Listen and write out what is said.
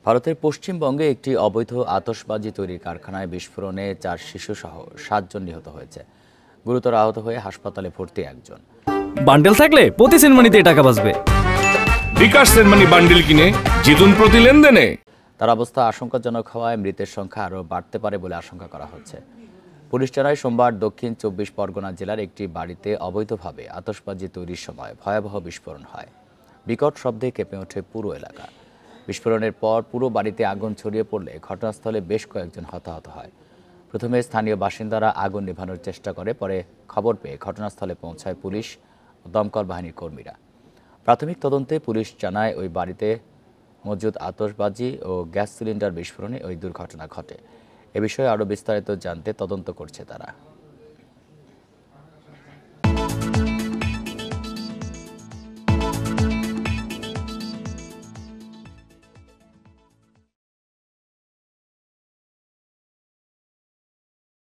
ভারতের পশ্চিমবঙ্গে একটি অবৈধ আতশবাজি তৈরির কারখানায় বিস্ফোরণে 4 শিশুসহ 7 জন নিহত হয়েছে। গুরুতর আহত হয়ে হাসপাতালে ভর্তি একজন। বান্ডেল থাকলে প্রতি সেনমানিতে টাকা বাঁচবে। বিকাশ সেনমানি বান্ডেল কিনে জিতুন প্রতি লেনদেনে। তার অবস্থা আশঙ্কাজনক হওয়ায় মৃতের সংখ্যা আরও বাড়তে পারে বলে আশঙ্কা করা হচ্ছে। পুলিশ জানায় সোমবার দক্ষিণ 24 পরগনা জেলার একটি বাড়িতে অবৈধভাবে আতশবাজি তৈরির সময় ভয়াবহ বিস্ফোরণ হয়। বিকট শব্দে কেঁপে ওঠে পুরো এলাকা। বিস্ফোরণের পর পুরো বাড়িতে আগুন ছড়িয়ে পড়লে ঘটনাস্থলে বেশ কয়েকজন হতাহত হয়। প্রথমে স্থানীয় বাসিন্দারা আগুন নেভানোর চেষ্টা করে, পরে খবর পেয়ে ঘটনাস্থলে পৌঁছায় পুলিশ ও দমকল বাহিনীর কর্মীরা। প্রাথমিক তদন্তে পুলিশ জানায় ওই বাড়িতে মজুদ আতশবাজি ও গ্যাস সিলিন্ডার বিস্ফোরণে ওই দুর্ঘটনা ঘটে। এ বিষয়ে আরও বিস্তারিত জানতে তদন্ত করছে তারা।